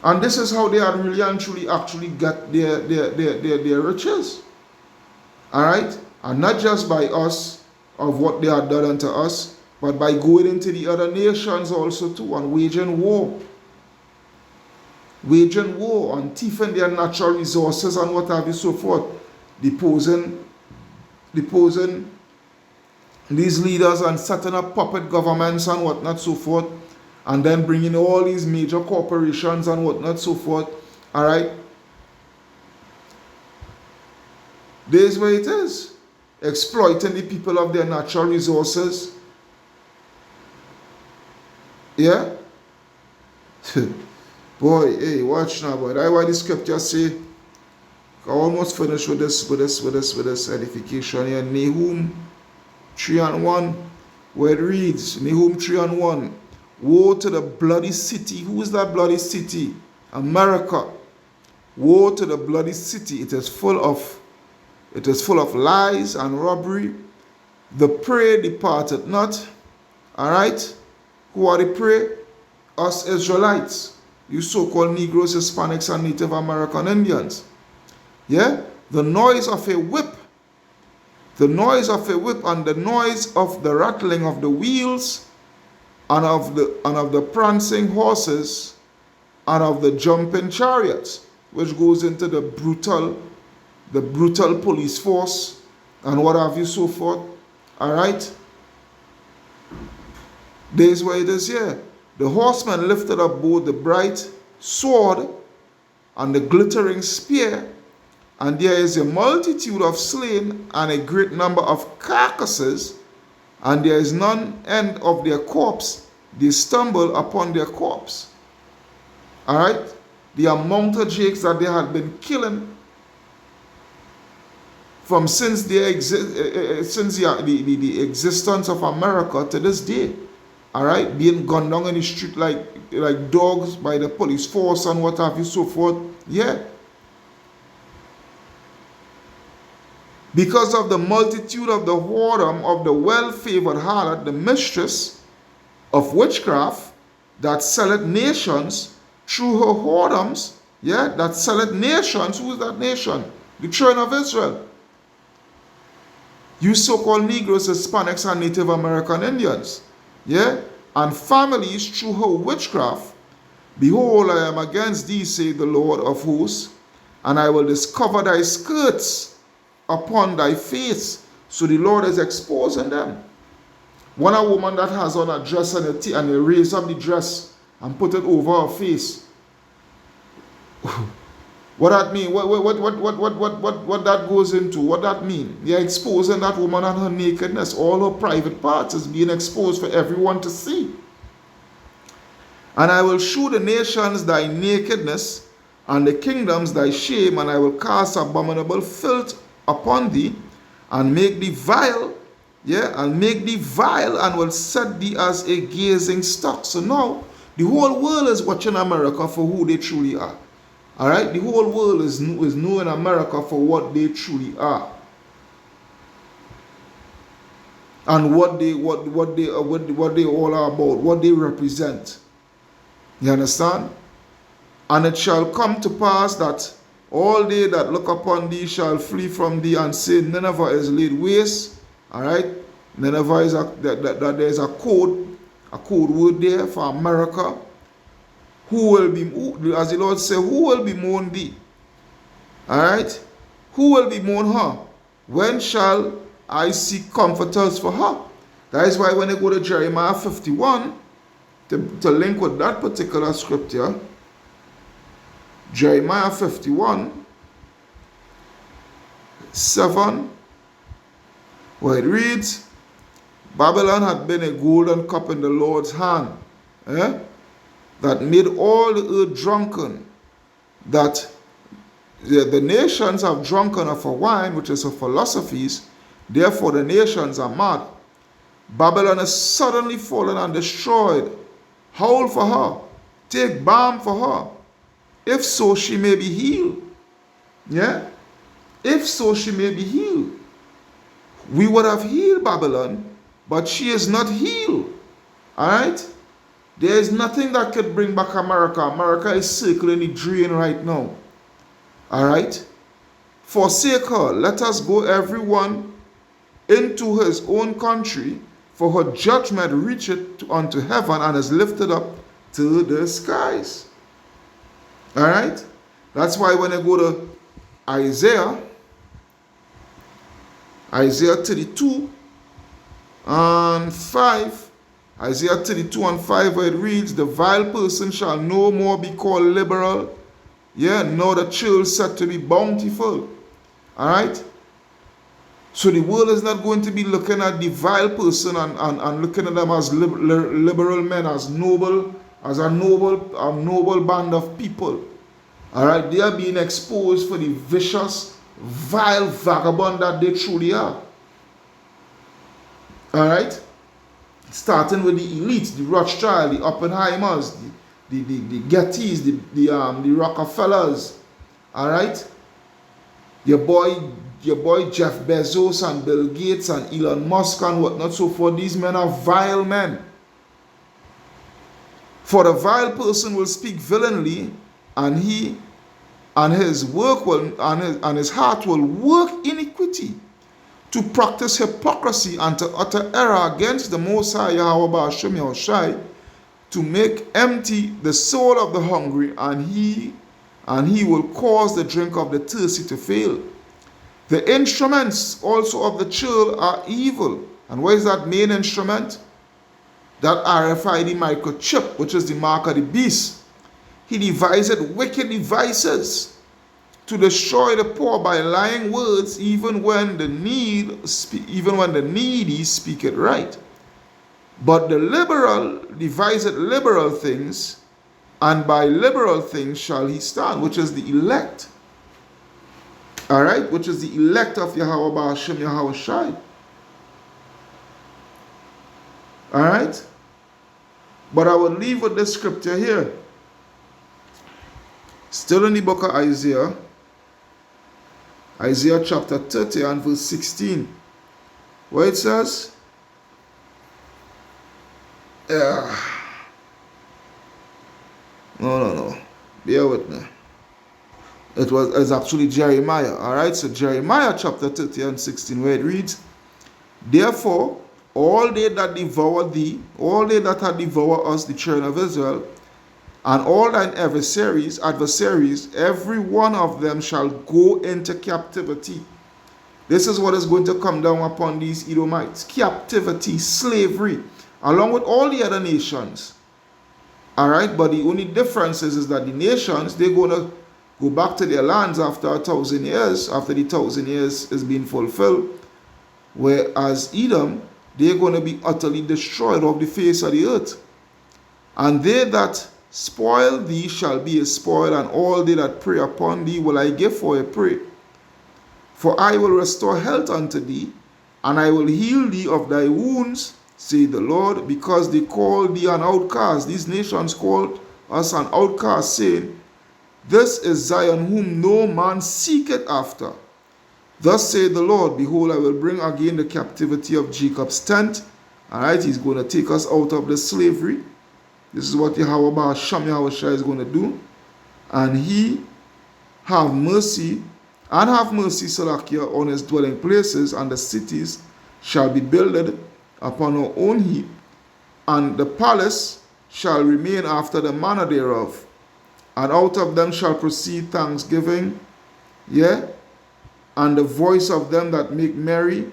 [SPEAKER 3] And this is how they are really and truly actually got their riches. Alright? And not just by us, of what they had done unto us, but by going into the other nations also too, and waging war. Waging war on thieving their natural resources and what have you, so forth. Deposing these leaders and setting up puppet governments and whatnot, so forth. And then bringing all these major corporations and whatnot, so forth. Alright? This is where it is. Exploiting the people of their natural resources. Yeah? Boy, hey, watch now, boy. That's why the scripture say, I almost finished with this edification here. Nahum 3:1, where it reads, Nahum 3:1, woe to the bloody city. Who is that bloody city? Amerikkka. Woe to the bloody city. It is full of lies and robbery. The prey departed not. Alright? Who are the prey? Us Israelites. You so-called Negroes, Hispanics, and Native American Indians. Yeah? The noise of a whip. The noise of a whip and the noise of the rattling of the wheels and of the prancing horses and of the jumping chariots, which goes into the brutal police force and what have you, so forth. Alright? There's where it is here. The horseman lifted up both the bright sword and the glittering spear, and there is a multitude of slain and a great number of carcasses, and there is none end of their corpse. They stumble upon their corpse. Alright? The amount of jakes that they had been killing from since the existence of America to this day. Alright? Being gunned down in the street like dogs by the police force and what have you, so forth. Yeah. Because of the multitude of the whoredom of the well-favored harlot, the mistress of witchcraft, that selleth nations through her whoredoms, yeah, that selleth nations. Who is that nation? The children of Israel. You so-called Negroes, Hispanics, and Native American Indians, yeah, and families through her witchcraft. Behold, I am against thee, saith the Lord of hosts, and I will discover thy skirts upon thy face. So the Lord is exposing them. When a woman that has on a dress and you raise up the dress and put it over her face, what that mean? What that goes into? What that mean? You're exposing that woman and her nakedness. All her private parts is being exposed for everyone to see. And I will shew the nations thy nakedness, and the kingdoms thy shame, and I will cast abominable filth upon thee, and make thee vile, yeah, and make thee vile, and will set thee as a gazing stock. So now, the whole world is watching America for who they truly are. Alright? The whole world is knowing America for what they truly are. And what they all are about, what they represent. You understand? And it shall come to pass that all they that look upon thee shall flee from thee, and say, Nineveh is laid waste. Alright? Nineveh is that there's a code word there for America. Who will be, as the Lord said, who will bemoan thee? Alright? Who will bemoan her? When shall I seek comforters for her? That is why when you go to Jeremiah 51, to link with that particular scripture, Jeremiah 51, 7, where it reads, Babylon had been a golden cup in the Lord's hand, that made all the earth drunken, that the nations have drunken of her wine, which is her philosophies, therefore the nations are mad. Babylon is suddenly fallen and destroyed. Howl for her, take balm for her, if so she may be healed. Yeah? If so she may be healed. We would have healed Babylon, but she is not healed. Alright? There is nothing that could bring back America. America is circling the drain right now. Alright? forsake her. Let us go every one into his own country, for her judgment reacheth unto heaven and is lifted up to the skies. All right? That's why when I go to Isaiah 32 and 5, Isaiah 32 and 5, where it reads, the vile person shall no more be called liberal, nor the child said to be bountiful. All right? So the world is not going to be looking at the vile person and looking at them as liberal men, as a noble band of people. All right? They are being exposed for the vicious, vile vagabond that they truly are. All right? Starting with the elites, the Rothschild, the Oppenheimers, the Gettys, the Rockefellers. All right? Your boy Jeff Bezos and Bill Gates and Elon Musk and whatnot, so forth. These men are vile men. For the vile person will speak villainly, and his heart will work iniquity, to practice hypocrisy and to utter error against the Most High Yahweh Ba'ashem Yahushai, to make empty the soul of the hungry, and he will cause the drink of the thirsty to fail. The instruments also of the churl are evil. And what is that main instrument? That RFID microchip, which is the mark of the beast. He devised wicked devices to destroy the poor by lying words, even when the needy speak it right. But the liberal devised liberal things, and by liberal things shall he stand, which is the elect. All right, which is the elect of Yahweh Ba'ashem Yahushai. All right, but I will leave with this scripture here. Still in the book of Isaiah, Isaiah chapter 30 and verse 16, where it says, no, bear with me. It's actually Jeremiah. All right, so Jeremiah chapter 30 and 16, where it reads, therefore, all they that devour thee, all they that have devoured us, the children of Israel, and all thine adversaries, every one of them shall go into captivity. This is what is going to come down upon these Edomites. Captivity, slavery, along with all the other nations. All right, but the only difference is that the nations, they're going to go back to their lands after 1,000 years, after the 1,000 years is being fulfilled. Whereas Edom, they're going to be utterly destroyed off the face of the earth. And they that spoil thee shall be a spoil, and all they that prey upon thee will I give for a prey. For I will restore health unto thee, and I will heal thee of thy wounds, say the Lord, because they called thee an outcast. These nations called us an outcast, saying, this is Zion whom no man seeketh after. Thus saith the Lord, behold, I will bring again the captivity of Jacob's tent. All right, he's going to take us out of the slavery. This is what Yahweh Ba'ashem Yahushai is going to do. And he have mercy, Salakia, on his dwelling places, and the cities shall be builded upon our own heap, and the palace shall remain after the manner thereof. And out of them shall proceed thanksgiving, and the voice of them that make merry,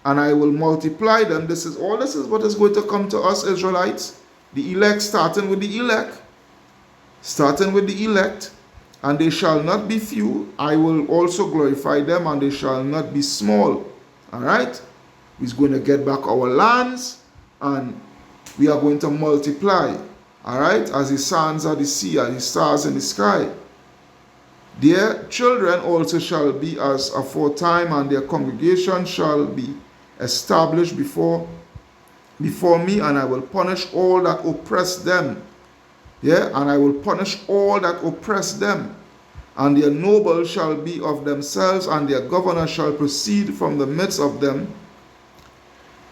[SPEAKER 3] and I will multiply them. This is what is going to come to us Israelites. The elect, starting with the elect, and they shall not be few. I will also glorify them, and they shall not be small. All right? He's going to get back our lands, and we are going to multiply. All right? As the sands of the sea and the stars in the sky. Their children also shall be as aforetime, and their congregation shall be established before me, and I will punish all that oppress them. And I will punish all that oppress them. And their nobles shall be of themselves, and their governor shall proceed from the midst of them.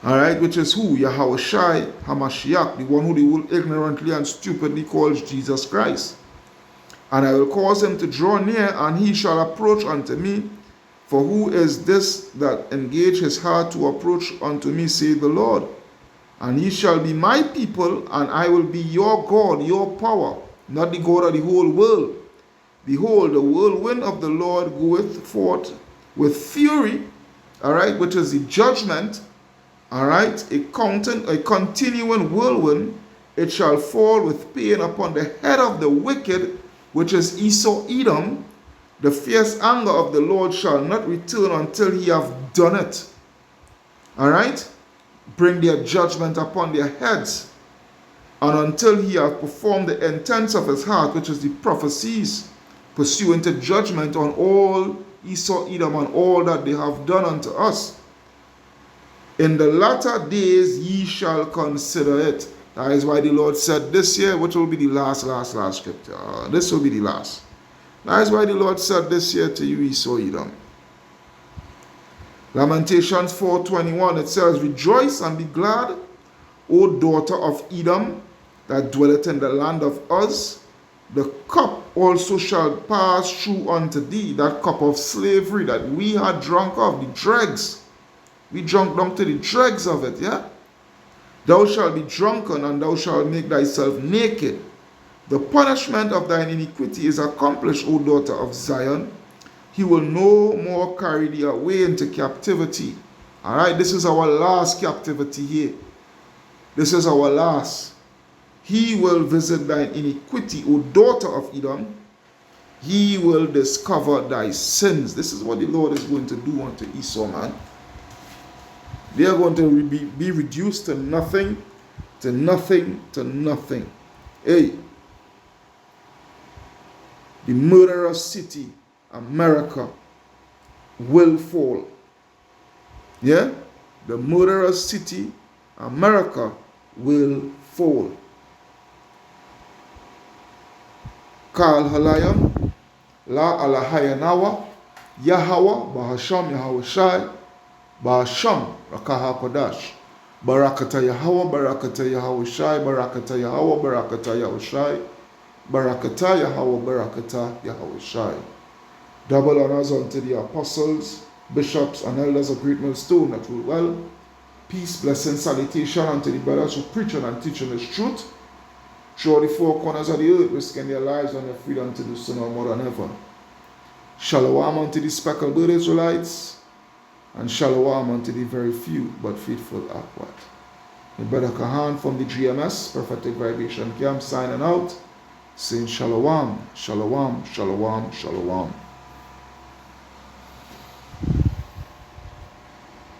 [SPEAKER 3] All right, which is who? Yahushai HaMashiach, the one who the world ignorantly and stupidly calls Jesus Christ. And I will cause him to draw near, and he shall approach unto me, For who is this that engage his heart to approach unto me, saith the Lord? And ye shall be my people, and I will be your God, your power, not the God of the whole world. Behold, the whirlwind of the Lord goeth forth with fury, all right, which is the judgment, all right, a continuing whirlwind. It shall fall with pain upon the head of the wicked, which is Esau Edom. The fierce anger of the Lord shall not return until he have done it. All right? Bring their judgment upon their heads, and until he have performed the intents of his heart, which is the prophecies, pursuant to judgment on all Esau Edom and all that they have done unto us. In the latter days ye shall consider it. That is why the Lord said this year, which will be the last scripture. This will be the last. That is why the Lord said this year to you, Esau Edom. Lamentations 4:21, it says, Rejoice and be glad, O daughter of Edom, that dwelleth in the land of Uz. The cup also shall pass through unto thee, that cup of slavery that we had drunk of, the dregs. We drunk down to the dregs of it, yeah? Thou shalt be drunken, and thou shalt make thyself naked. The punishment of thine iniquity is accomplished, O daughter of Zion. He will no more carry thee away into captivity. All right, this is our last captivity here. This is our last. He will visit thine iniquity, O daughter of Edom. He will discover thy sins. This is what the Lord is going to do unto Esau, man. They are going to be reduced to nothing, to nothing, to nothing. Hey, the murderous city, America, will fall. Yeah? The murderous city, America, will fall. Kal Halayam, La Alahayanawa, Yahweh, Bahasham, Yahweh Shai, Bahasham, Rakaha Kodash, Barakata Yahweh, Barakata Yahweh Shai, Barakata Yahweh, Barakata Yahweh Shai, Barakata Yahweh, Barakata Yahweh Shai. Double honors unto the apostles, bishops, and elders of Great Millstone that rule well. Peace, blessing, salutation unto the brothers who preach and teach this truth throughout the four corners of the earth, risking their lives and their freedom to do so no more than ever. Shalom unto the speckled bird Israelites, and shalom unto the very few but faithful upward. My brother Kahan from the GMS, Prophetic Vibration Camp, signing out, saying shalom, shalom, shalom, shalom.